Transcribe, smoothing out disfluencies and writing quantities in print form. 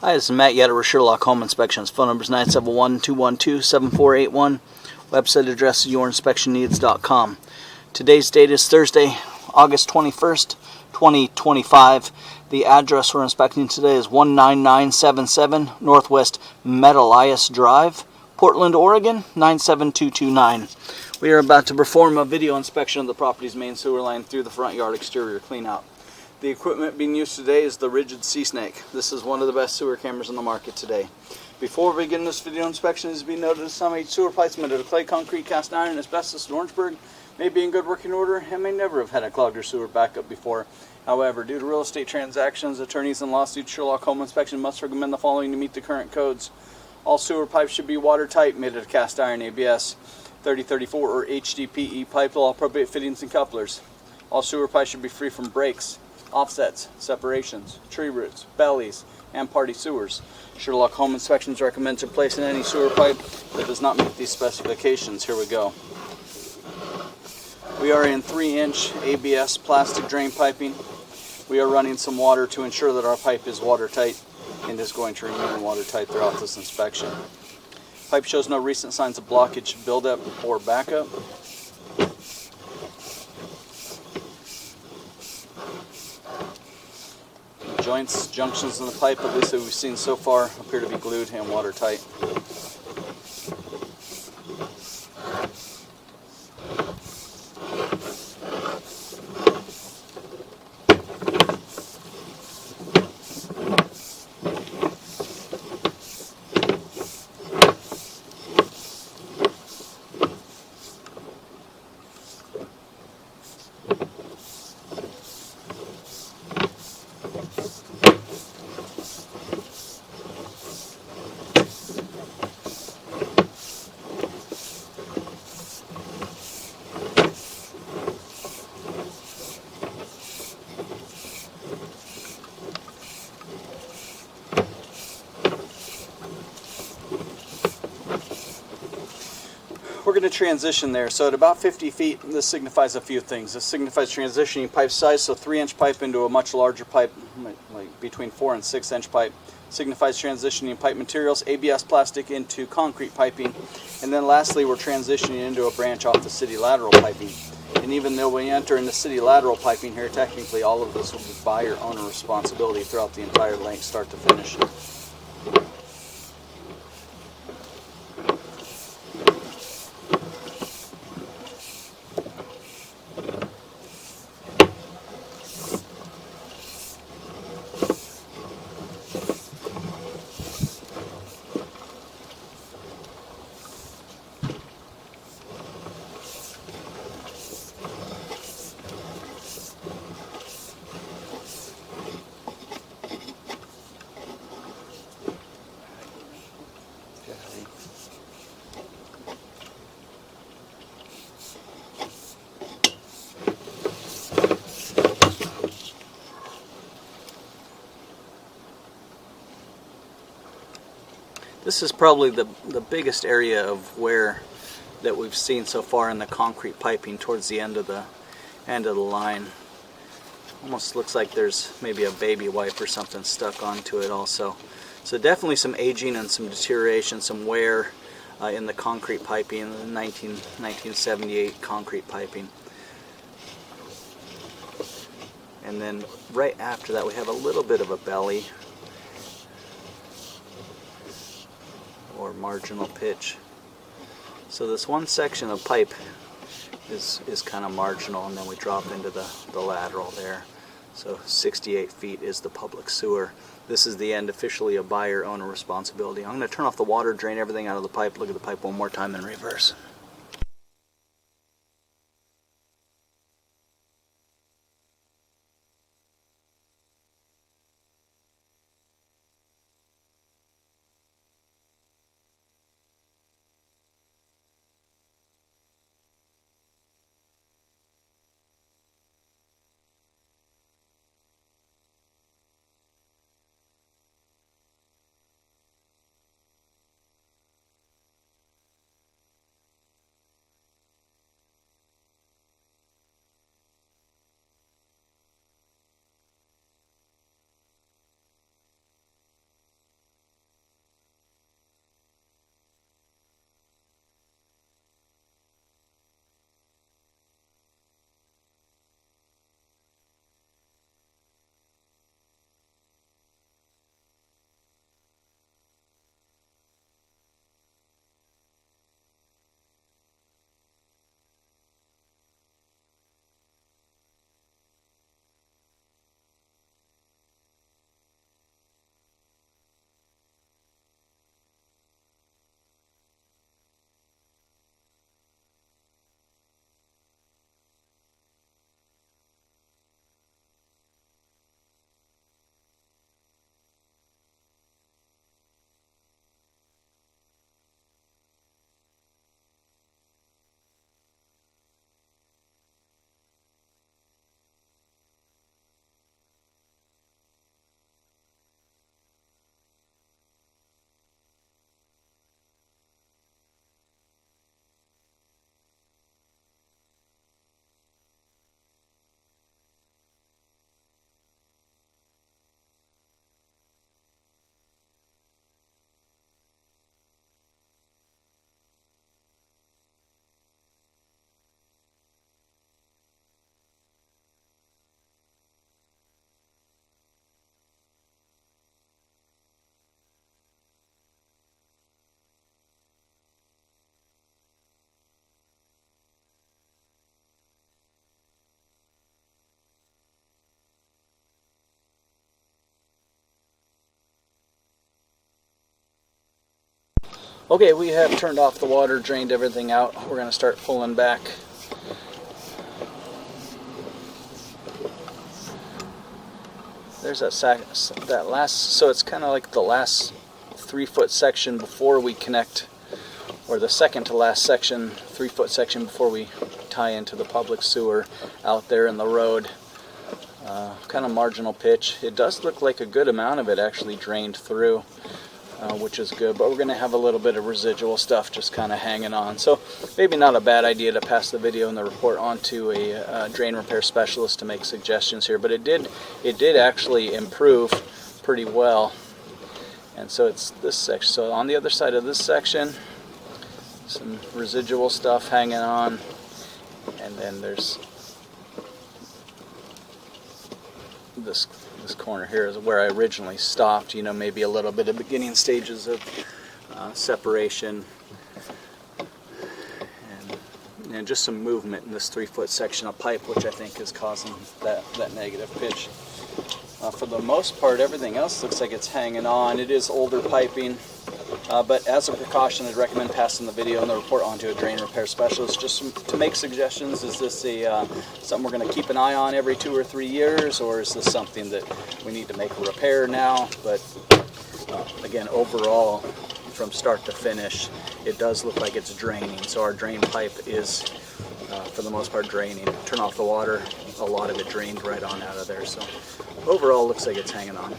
Hi, this is Matt Yetter with Sherlock Home Inspections. Phone number is 971-212-7481. Website address is yourinspectionneeds.com. Today's date is Thursday, August 21st, 2025. The address we're inspecting today is 19977 Northwest Metolius Drive, Portland, Oregon, 97229. We are about to perform a video inspection of the property's main sewer line through the front yard exterior cleanout. The equipment being used today is the Rigid Sea Snake. This is one of the best sewer cameras in the market today. Before we begin this video inspection, it is to be noted that some sewer pipes made out of clay, concrete, cast iron, asbestos, and Orangeburg may be in good working order and may never have had a clogged or sewer backup before. However, due to real estate transactions, attorneys, and lawsuits, Sherlock Home Inspection must recommend the following to meet the current codes. All sewer pipes should be watertight, made out of cast iron, ABS, 3034 or HDPE pipe with all appropriate fittings and couplers. All sewer pipes should be free from breaks, offsets, separations, tree roots, bellies, and party sewers. Sherlock Home Inspections recommends replacing any sewer pipe that does not meet these specifications. Here we go. We are in 3-inch ABS plastic drain piping. We are running some water to ensure that our pipe is watertight and is going to remain watertight throughout this inspection. Pipe shows no recent signs of blockage, buildup, or backup. Joints, junctions in the pipe, at least that we've seen so far, appear to be glued and watertight. We're going to transition there. So at about 50 feet, this signifies a few things. This signifies transitioning pipe size, so 3-inch pipe into a much larger pipe, like between 4 and 6-inch pipe. Signifies transitioning pipe materials, ABS plastic into concrete piping. And then lastly, we're transitioning into a branch off the city lateral piping. And even though we enter into city lateral piping here, technically all of this will be buyer-owner responsibility throughout the entire length, start to finish. This is probably the biggest area of wear that we've seen so far in the concrete piping towards the end of the line. Almost looks like there's maybe a baby wipe or something stuck onto it also. So definitely some aging and some deterioration, some wear in the concrete piping, the 1978 concrete piping. And then right after that we have a little bit of a belly or marginal pitch. So this one section of pipe is kind of marginal, and then we drop into the lateral there. So 68 feet is the public sewer. This is the end, officially a buyer-owner responsibility. I'm going to turn off the water, drain everything out of the pipe, look at the pipe one more time in reverse. Okay, we have turned off the water, drained everything out. We're going to start pulling back. There's that last, so it's kind of like the last 3-foot section before we connect, or the second to last section, 3-foot section before we tie into the public sewer out there in the road. Kind of marginal pitch. It does look like a good amount of it actually drained through, which is good, but we're going to have a little bit of residual stuff just kind of hanging on. So maybe not a bad idea to pass the video and the report on to a drain repair specialist to make suggestions here, but it did actually improve pretty well. And so it's this section. So on the other side of this section, some residual stuff hanging on, and then there's this corner here is where I originally stopped. You know, maybe a little bit of beginning stages of separation, and just some movement in this 3-foot section of pipe, which I think is causing that negative pitch. For the most part, everything else looks like it's hanging on. It is older piping, but as a precaution, I'd recommend passing the video and the report on to a drain repair specialist just to make suggestions. Is this something we're going to keep an eye on every 2 or 3 years, or is this something that we need to make a repair now? But again, overall, from start to finish, it does look like it's draining. So our drain pipe is, for the most part, draining. Turn off the water, a lot of it drained right on out of there. So overall, looks like it's hanging on.